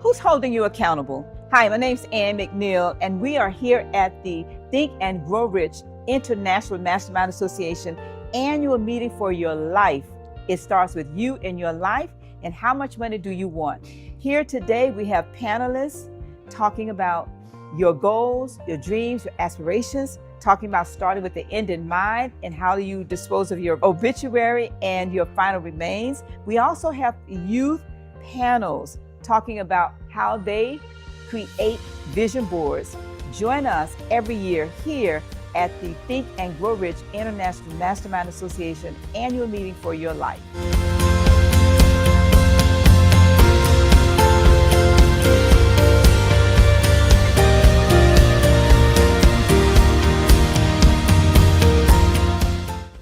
Who's holding you accountable? Hi, my name's Ann McNeill, and we are here at the Think and Grow Rich International Mastermind Association annual meeting for your life. It starts with you and your life, and how much money do you want? Here today, we have panelists talking about your goals, your dreams, your aspirations, talking about starting with the end in mind and how you dispose of your obituary and your final remains. We also have youth panels talking about how they create vision boards. Join us every year here at the Think and Grow Rich International Mastermind Association annual meeting for your life.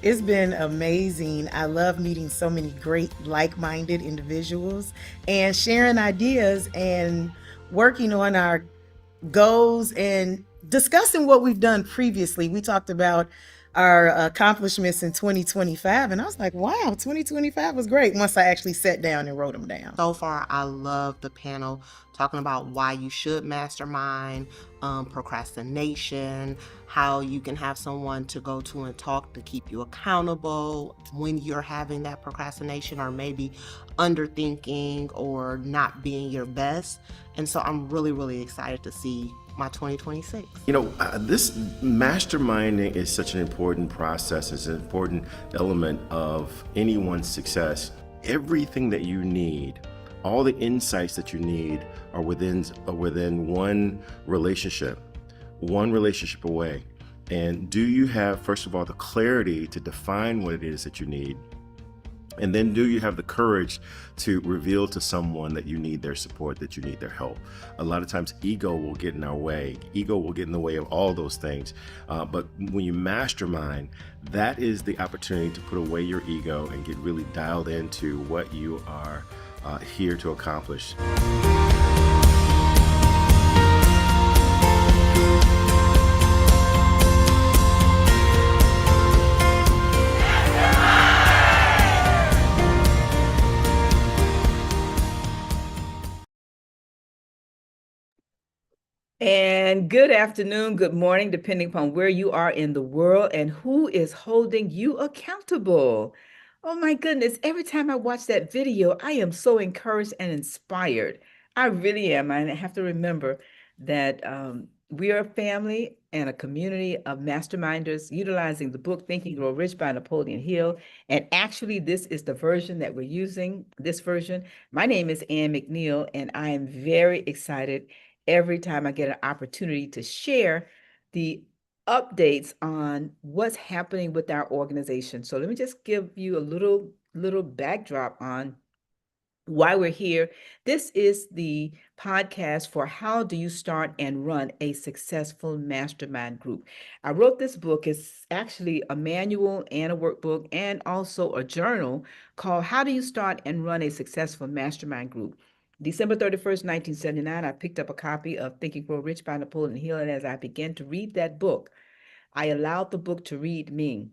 It's been amazing. I love meeting so many great like-minded individuals and sharing ideas and working on our goals and discussing what we've done previously. We talked about our accomplishments in 2025, and I was like, wow, 2025 was great once I actually sat down and wrote them down. So far, I love the panel talking about why you should mastermind, procrastination, how you can have someone to go to and talk to keep you accountable when you're having that procrastination or maybe underthinking or not being your best. And so I'm really, really excited to see my 2026. This masterminding is such an important process. It's an important element of anyone's success. Everything that you need, all the insights that you need are within one relationship away. And do you have, first of all, the clarity to define what it is that you need? And then do you have the courage to reveal to someone that you need their support, that you need their help? A lot of times ego will get in our way. Ego will get in the way of all those things. But when you mastermind, that is the opportunity to put away your ego and get really dialed into what you are here to accomplish. And good afternoon, good morning, depending upon where you are in the world and who is holding you accountable. Oh my goodness, every time I watch that video, I am so encouraged and inspired. I really am. I have to remember that we are a family and a community of masterminders utilizing the book Think and Grow Rich by Napoleon Hill. And actually, this is the version that we're using, this version. My name is Ann McNeill, and I am very excited every time I get an opportunity to share the updates on what's happening with our organization. So let me just give you a little backdrop on why we're here. This is the podcast for how do you start and run a successful mastermind group. I wrote this book. It's actually a manual and a workbook and also a journal called How Do You Start and Run a Successful Mastermind Group. December 31st, 1979, I picked up a copy of Think and Grow Rich by Napoleon Hill, and as I began to read that book, I allowed the book to read me.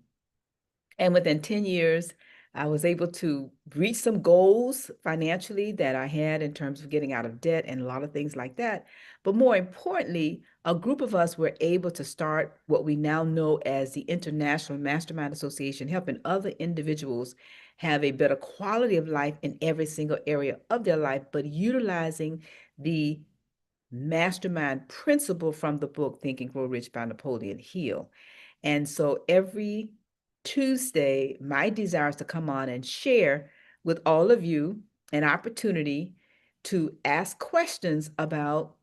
And within 10 years, I was able to reach some goals financially that I had in terms of getting out of debt and a lot of things like that. But more importantly, a group of us were able to start what we now know as the International Mastermind Association, helping other individuals have a better quality of life in every single area of their life, but utilizing the mastermind principle from the book Think and Grow Rich by Napoleon Hill. And so every Tuesday, my desire is to come on and share with all of you an opportunity to ask questions about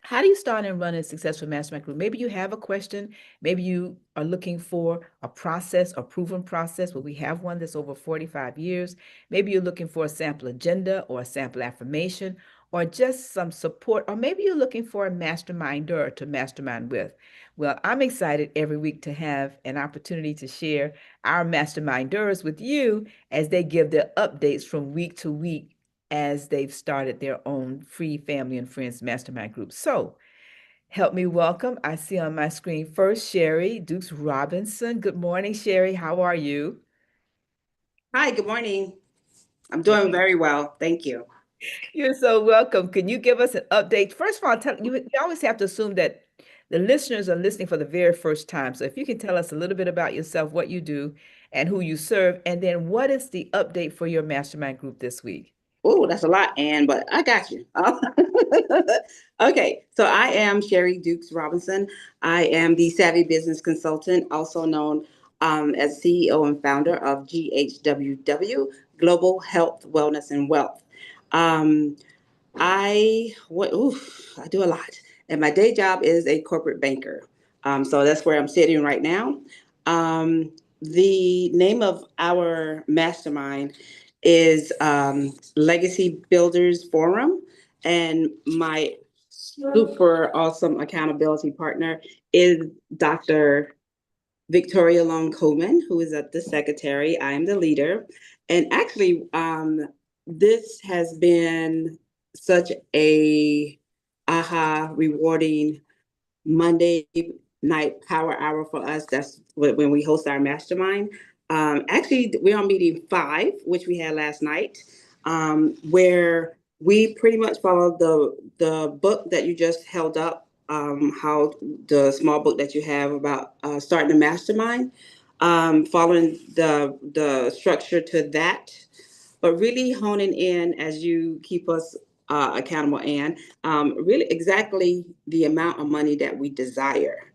how do you start and run a successful mastermind group? Maybe you have a question. Maybe you are looking for a process, a proven process. Well, we have one that's over 45 years. Maybe you're looking for a sample agenda or a sample affirmation or just some support. Or maybe you're looking for a masterminder to mastermind with. Well, I'm excited every week to have an opportunity to share our masterminders with you as they give their updates from week to week as they've started their own free family and friends mastermind group. So help me welcome, I see on my screen first, Sherry Dukes Robinson. Good morning, Sherry. How are you? Hi, good morning. I'm doing very well. Thank you. You're so welcome. Can you give us an update? First of all, you always have to assume that the listeners are listening for the very first time. So if you can tell us a little bit about yourself, what you do, and who you serve, and then what is the update for your mastermind group this week? Oh, that's a lot, Anne, but I got you. Okay, so I am Sherry Dukes Robinson. I am the Savvy Business Consultant, also known as CEO and founder of GHWW, Global Health, Wellness, and Wealth. Um, I do a lot, and my day job is a corporate banker. So that's where I'm sitting right now. Um, the name of our mastermind is Legacy Builders Forum, and my super awesome accountability partner is Dr. Victoria Long Coleman, who is at the secretary. I am the leader. And actually, this has been such a rewarding Monday night power hour for us. That's when we host our mastermind. Actually, we're on meeting 5, which we had last night, where we pretty much followed the book that you just held up, how the small book that you have about starting a mastermind, following the structure to that, but really honing in as you keep us accountable, and really exactly the amount of money that we desire.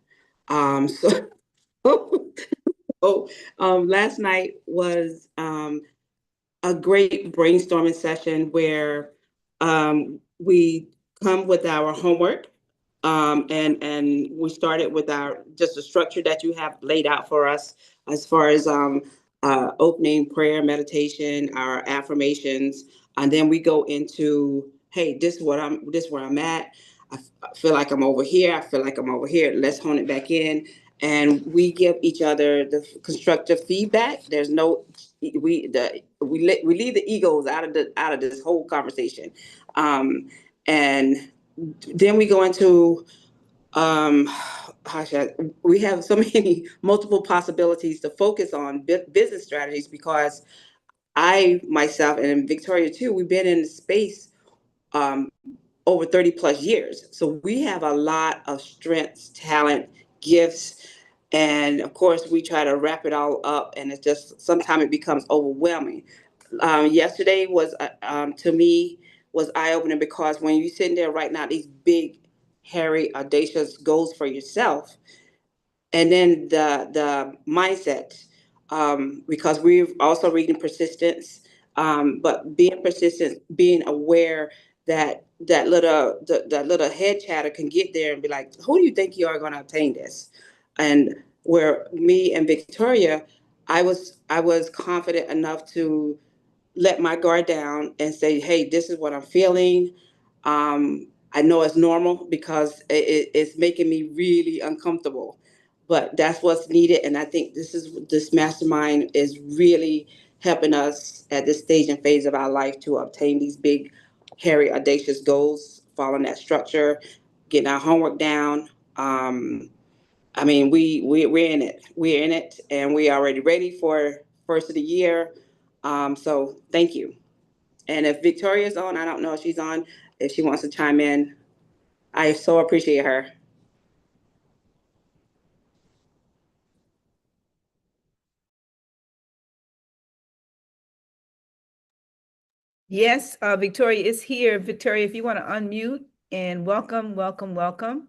So, last night was a great brainstorming session where we come with our homework, and we started with our just the structure that you have laid out for us as far as opening prayer, meditation, our affirmations, and then we go into, hey, this is where I'm at. I feel like I'm over here. I feel like I'm over here. Let's hone it back in, and we give each other the constructive feedback. There's no we leave the egos out of this whole conversation, and then we go into um we have so many multiple possibilities to focus on business strategies, because I myself and Victoria too, we've been in the space um over 30 plus years. So we have a lot of strengths, talent, gifts, and of course we try to wrap it all up, and it's just sometimes it becomes overwhelming. Yesterday was to me was eye-opening, because when you're sitting there writing out these big, hairy, audacious goals for yourself, and then the mindset, because we're also reading persistence, but being persistent, being aware that that little head chatter can get there and be like, who do you think you are going to obtain this? And where me and Victoria, I was confident enough to let my guard down and say, hey, this is what I'm feeling. I know it's normal because it's making me really uncomfortable, but that's what's needed. And I think this mastermind is really helping us at this stage and phase of our life to obtain these big, hairy, audacious goals, following that structure, getting our homework down. I mean, we're in it. We're in it, and we're already ready for first of the year. So thank you. And if Victoria's on, I don't know if she's on, if she wants to chime in, I so appreciate her. Yes, Victoria is here. Victoria, if you want to unmute and welcome, welcome, welcome.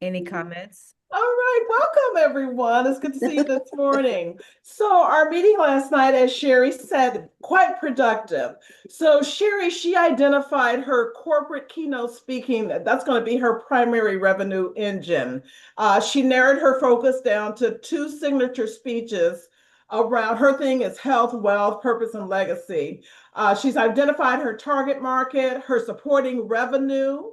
Any comments? All right, welcome everyone. It's good to see you this morning. So our meeting last night, as Sherry said, quite productive. So Sherry, she identified her corporate keynote speaking. That's going to be her primary revenue engine. She narrowed her focus down to 2 signature speeches around her thing is health, wealth, purpose, and legacy. She's identified her target market, her supporting revenue,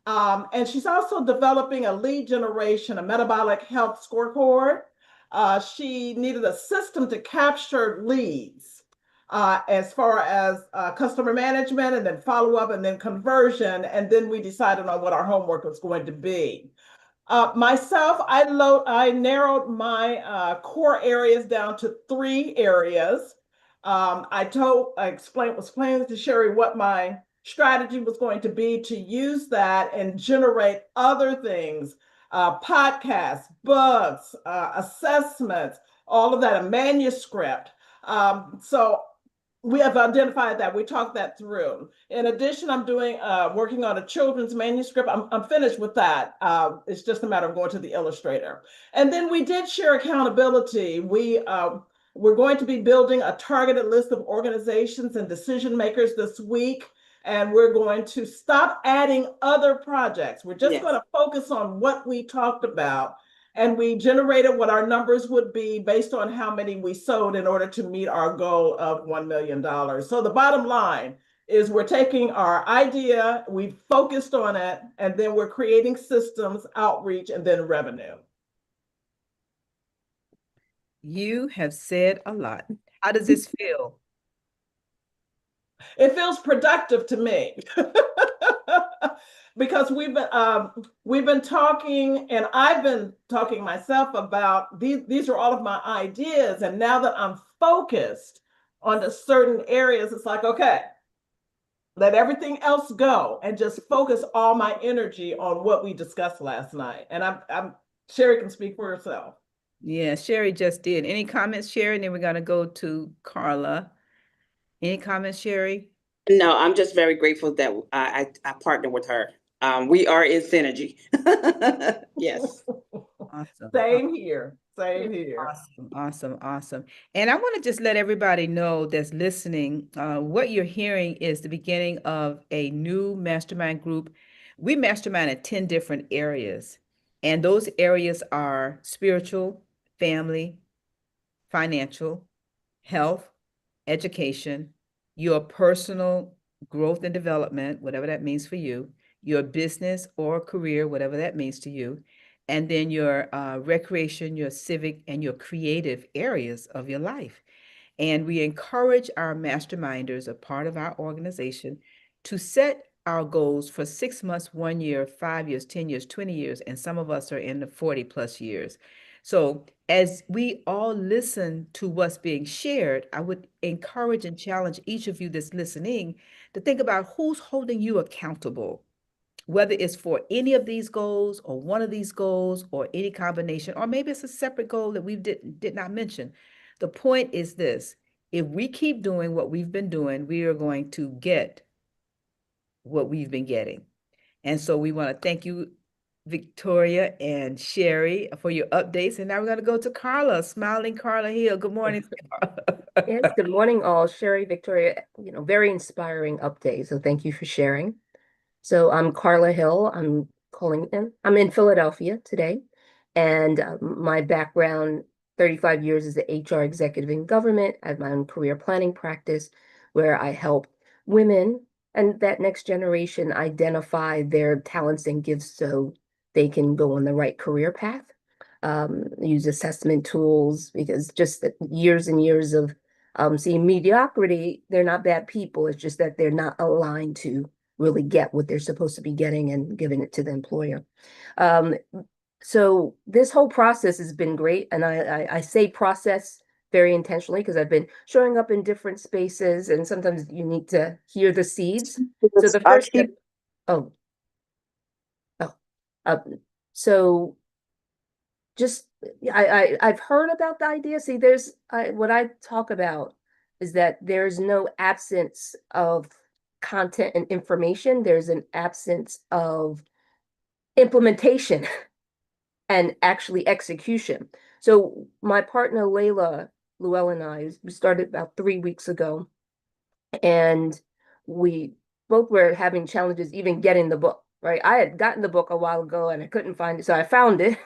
and she's also developing a lead generation, a metabolic health scorecard. She needed a system to capture leads as far as customer management, and then follow up, and then conversion. And then we decided on what our homework was going to be. Myself, I narrowed my core areas down to 3 areas. I was explaining to Sherry what my strategy was going to be to use that and generate other things, podcasts, books, assessments, all of that, a manuscript. So we have identified that. We talked that through. In addition, I'm doing working on a children's manuscript. I'm finished with that. It's just a matter of going to the illustrator. And then we did share accountability. We're going to be building a targeted list of organizations and decision makers this week. And we're going to stop adding other projects. We're just going to focus on what we talked about. And we generated what our numbers would be based on how many we sold in order to meet our goal of $1 million. So the bottom line is we're taking our idea, we've focused on it, and then we're creating systems, outreach, and then revenue. You have said a lot. How does this feel? It feels productive to me. Because we've been talking, and I've been talking myself about these are all of my ideas, and now that I'm focused on the certain areas, it's like, okay, let everything else go and just focus all my energy on what we discussed last night. And I'm Sherry can speak for herself. Yeah, Sherry just did. Any comments, Sherry? And then we're going to go to Carla. Any comments, Sherry? No, I'm just very grateful that I partnered with her. We are in synergy. Yes. Awesome. Same here. Same here. Awesome, awesome, awesome. And I want to just let everybody know that's listening, what you're hearing is the beginning of a new mastermind group. We mastermind in 10 different areas, and those areas are spiritual, family, financial, health, education, your personal growth and development, whatever that means for you, your business or career, whatever that means to you, and then your recreation, your civic, and your creative areas of your life. And we encourage our masterminders, a part of our organization, to set our goals for 6 months, 1 year, 5 years, 10 years, 20 years, and some of us are in the 40 plus years. So as we all listen to what's being shared, I would encourage and challenge each of you that's listening to think about who's holding you accountable, whether it's for any of these goals or one of these goals or any combination, or maybe it's a separate goal that we did not mention. The point is this: if we keep doing what we've been doing, we are going to get what we've been getting. And so we want to thank you, Victoria and Sherry, for your updates. And now we're going to go to Carla, smiling Carla Hill. Good morning, Carla. Yes, good morning, all. Sherry, Victoria, very inspiring update. So thank you for sharing. So I'm Carla Hill. I'm in Philadelphia today. And my background, 35 years as an HR executive in government. I have my own career planning practice where I help women and that next generation identify their talents and gifts so they can go on the right career path. Use assessment tools because just years and years of seeing mediocrity, they're not bad people. It's just that they're not aligned to really get what they're supposed to be getting and giving it to the employer. So this whole process has been great. And I say process very intentionally because I've been showing up in different spaces and sometimes you need to hear the seeds. So the first step, so just I've heard about the idea. See, what I talk about is that there's no absence of content and information. There's an absence of implementation and actually execution. So my partner Layla Llewell and I, we started about 3 weeks ago, and we both were having challenges even getting the book, right? I had gotten the book a while ago and I couldn't find it, so I found it,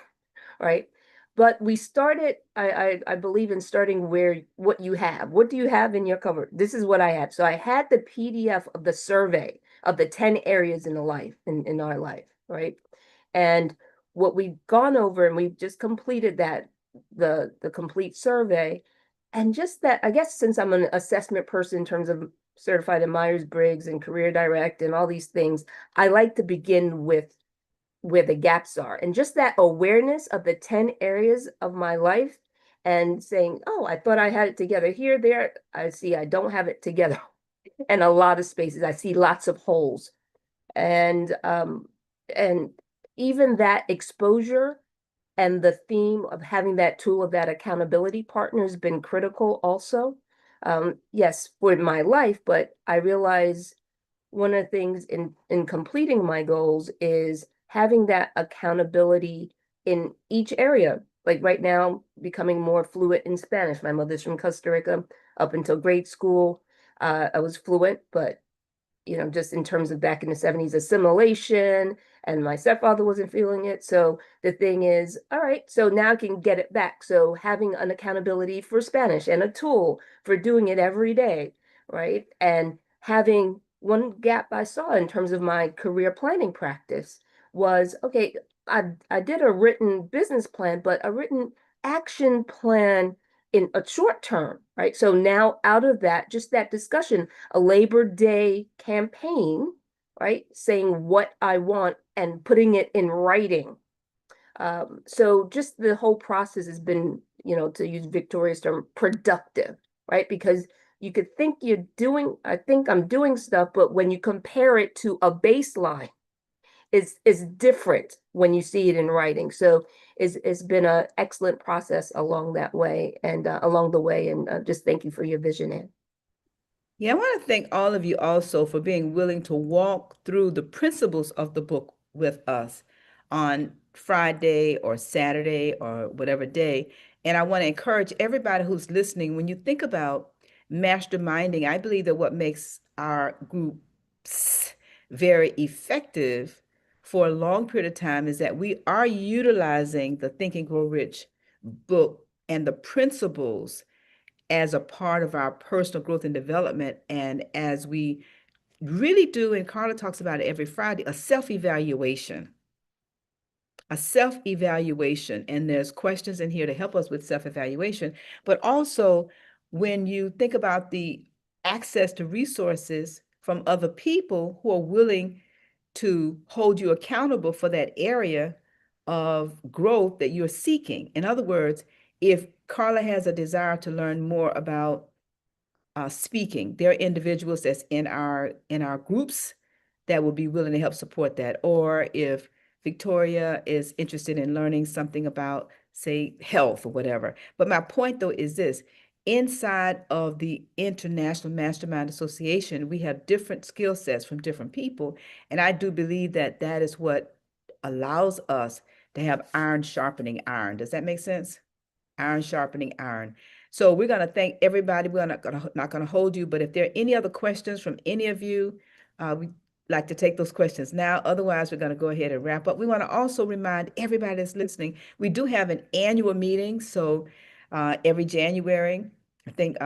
right? But we started, I believe in starting what you have. What do you have in your cover? This is what I had. So I had the PDF of the survey of the 10 areas in our life, right? And what we've gone over, and we've just completed that, the complete survey. And just that, I guess since I'm an assessment person in terms of certified in Myers-Briggs and Career Direct and all these things, I like to begin with where the gaps are and just that awareness of the 10 areas of my life and saying, oh, I thought I had it together here, there. I see I don't have it together. and a lot of spaces. I see lots of holes. And even that exposure and the theme of having that tool of that accountability partner has been critical also. Yes, for my life, but I realize one of the things in completing my goals is having that accountability in each area. Like right now, becoming more fluent in Spanish. My mother's from Costa Rica. Up until grade school, I was fluent, but just in terms of back in the 70s, assimilation, and my stepfather wasn't feeling it. So the thing is, all right, so now I can get it back. So having an accountability for Spanish and a tool for doing it every day, right? And having one gap I saw in terms of my career planning practice was, okay, I did a written business plan, but a written action plan in a short term, right? So now out of that, just that discussion, a Labor Day campaign, right? Saying what I want and putting it in writing. So just the whole process has been, to use Victoria's term, productive, right? Because you could think I think I'm doing stuff, but when you compare it to a baseline, is different when you see it in writing. So it's been an excellent process along that way and along the way. And just thank you for your vision, Ann. Yeah, I want to thank all of you also for being willing to walk through the principles of the book with us on Friday or Saturday or whatever day. And I want to encourage everybody who's listening, when you think about masterminding, I believe that what makes our groups very effective for a long period of time is that we are utilizing the Think and Grow Rich book and the principles as a part of our personal growth and development. And as we really do, and Carla talks about it every Friday, a self-evaluation. A self-evaluation. And there's questions in here to help us with self-evaluation. But also, when you think about the access to resources from other people who are willing to hold you accountable for that area of growth that you're seeking. In other words, if Carla has a desire to learn more about speaking, there are individuals that's in our groups that will be willing to help support that. Or if Victoria is interested in learning something about, say, health or whatever. But my point though is this: inside of the International Mastermind Association, we have different skill sets from different people. And I do believe that that is what allows us to have iron sharpening iron. Does that make sense? Iron sharpening iron. So we're going to thank everybody. We're not going to hold you, but if there are any other questions from any of you, we'd like to take those questions now. Otherwise, we're going to go ahead and wrap up. We want to also remind everybody that's listening, we do have an annual meeting. So every January, I think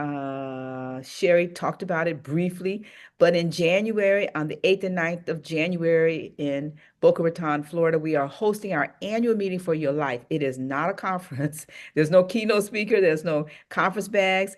Sherry talked about it briefly, but in January, on the 8th and 9th of January in Boca Raton, Florida, we are hosting our annual meeting for your life. It is not a conference. There's no keynote speaker. There's no conference bags,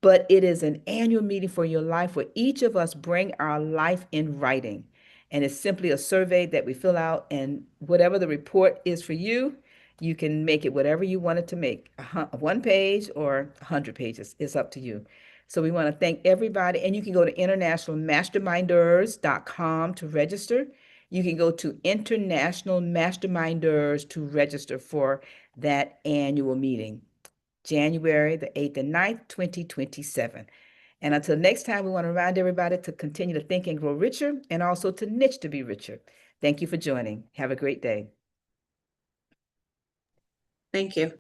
but it is an annual meeting for your life where each of us bring our life in writing. And it's simply a survey that we fill out, and whatever the report is for you, you can make it whatever you want it to make, 1 page or 100 pages. It's up to you. So we want to thank everybody. And you can go to internationalmasterminders.com to register. You can go to International Masterminders to register for that annual meeting, January the 8th and 9th, 2027. And until next time, we want to remind everybody to continue to think and grow richer, and also to niche to be richer. Thank you for joining. Have a great day. Thank you.